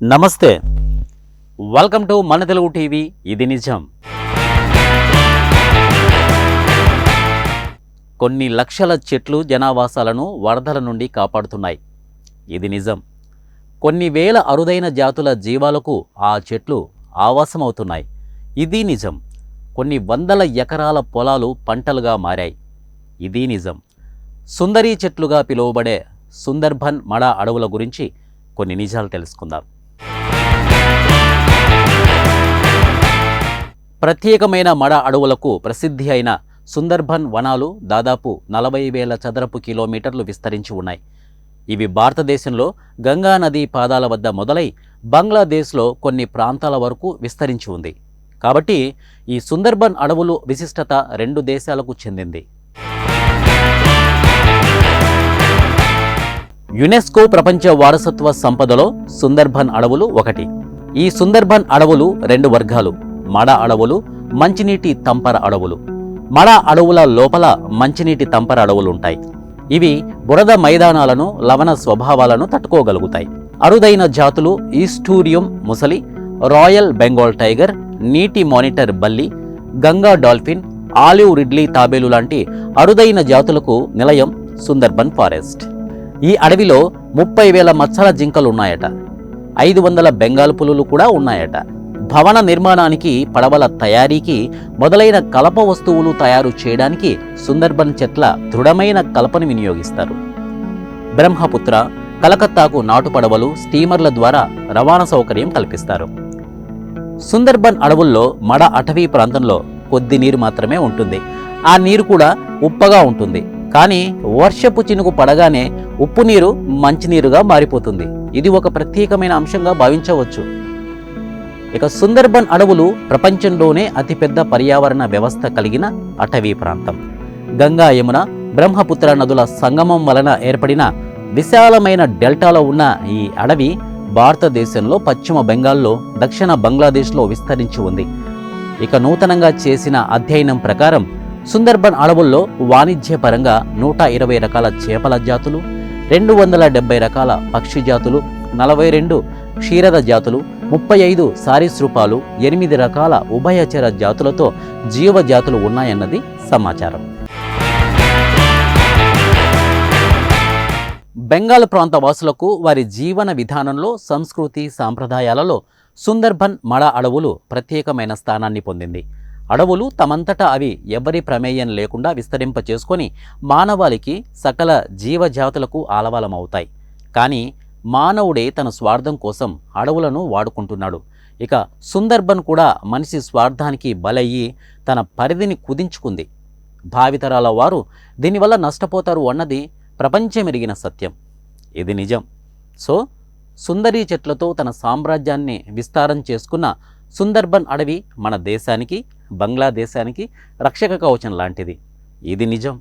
నమస్తే, welcome to మన Telugu TV. ఇది నిజం. కొన్ని లక్షల చెట్లు జనావాసాలను వరదల నుండి కాపాడుతున్నాయి. ఇది నిజం. కొన్ని వేల అరుదైన జాతుల జీవాలకు ఆ చెట్లు ఆవాసమవుతున్నాయి. ఇది నిజం. కొన్ని వందల ఎకరాల పొలాలు పంటలుగా మారాయి. ఇది నిజం. సుందరీ చెట్లుగా పిలువబడే సుందర్బన్ మడ అడవుల గురించి కొన్ని నిజాలు తెలుసుకుందాం. ప్రత్యేకమైన మడ అడవులకు ప్రసిద్ధి అయిన సుందర్బన్ వనాలు దాదాపు 40,000 చదరపు కిలోమీటర్లు విస్తరించి ఉన్నాయి. ఇవి భారతదేశంలో గంగా నదీ పాదాల వద్ద మొదలై బంగ్లాదేశ్లో కొన్ని ప్రాంతాల వరకు విస్తరించి ఉంది. కాబట్టి ఈ సుందర్బన్ అడవులు విశిష్టత 2 దేశాలకు చెందింది. యునెస్కో ప్రపంచ వారసత్వ సంపదలో సుందర్బన్ అడవులు ఒకటి. ఈ సుందర్బన్ అడవులు 2 వర్గాలు: మడ అడవులు, మంచినీటి తంపర అడవులు. మడ అడవుల లోపల మంచినీటి తంపర అడవులుంటాయి. ఇవి బురద మైదానాలను, లవణ స్వభావాలను తట్టుకోగలుగుతాయి. అరుదైన జాతులు ఈస్టూరియం ముసలి, రాయల్ బెంగాల్ టైగర్, నీటి మానిటర్ బల్లి, గంగా డాల్ఫిన్, ఆలివ్ రిడ్లీ తాబేలు లాంటి అరుదైన జాతులకు నిలయం సుందర్బన్ ఫారెస్ట్. ఈ అడవిలో 30,000 మచ్చల జింకలున్నాయట. 500 బెంగాల్ పులులు కూడా ఉన్నాయట. భవన నిర్మాణానికి, పడవల తయారీకి మొదలైన కలప వస్తువులు తయారు చేయడానికి సుందర్బన్ చెట్ల దృఢమైన కలపను వినియోగిస్తారు. బ్రహ్మపుత్ర, కలకత్తాకు నాటు పడవలు, స్టీమర్ల ద్వారా రవాణా సౌకర్యం కల్పిస్తారు. సుందర్బన్ అడవుల్లో మడ అటవీ ప్రాంతంలో కొద్ది నీరు మాత్రమే ఉంటుంది. ఆ నీరు కూడా ఉప్పగా ఉంటుంది. కానీ వర్షపు చినుకు పడగానే ఉప్పు నీరు మంచినీరుగా మారిపోతుంది. ఇది ఒక ప్రత్యేకమైన అంశంగా భావించవచ్చు. ఇక సుందర్బన్ అడవులు ప్రపంచంలోనే అతిపెద్ద పర్యావరణ వ్యవస్థ కలిగిన అటవీ ప్రాంతం. గంగా, యమున, బ్రహ్మపుత్ర నదుల సంగమం వలన ఏర్పడిన విశాలమైన డెల్టాలో ఉన్న ఈ అడవి భారతదేశంలో పశ్చిమ బెంగాల్లో, దక్షిణ బంగ్లాదేశ్లో విస్తరించి ఉంది. ఇక నూతనంగా చేసిన అధ్యయనం ప్రకారం సుందర్బన్ అడవుల్లో వాణిజ్యపరంగా 120 రకాల చేపల జాతులు, 270 రకాల పక్షి జాతులు, 42 క్షీరద జాతులు, 35 సారీసృపాలు, 8 రకాల ఉభయచర జాతులతో జీవజాతులు ఉన్నాయన్నది సమాచారం. బెంగాల్ ప్రాంత వాసులకు వారి జీవన విధానంలో, సంస్కృతి సాంప్రదాయాలలో సుందర్బన్ మడ అడవులు ప్రత్యేకమైన స్థానాన్ని పొందింది. అడవులు తమంతటా అవి ఎవరి ప్రమేయం లేకుండా విస్తరింప చేసుకొని మానవాళికి, సకల జీవజాతులకు ఆలవాలమవుతాయి. కానీ మానవుడే తన స్వార్థం కోసం అడవులను వాడుకుంటున్నాడు. ఇక సుందర్బన్ కూడా మనిషి స్వార్థానికి బలయ్యి తన పరిధిని కుదించుకుంది. భావితరాల వారు దీనివల్ల నష్టపోతారు అన్నది ప్రపంచమెరిగిన సత్యం. ఇది నిజం. సో సుందరీ చెట్లతో తన సామ్రాజ్యాన్ని విస్తారం చేసుకున్న సుందర్బన్ అడవి మన దేశానికి, బంగ్లాదేశానికి రక్షక కవచం లాంటిది. ఇది నిజం.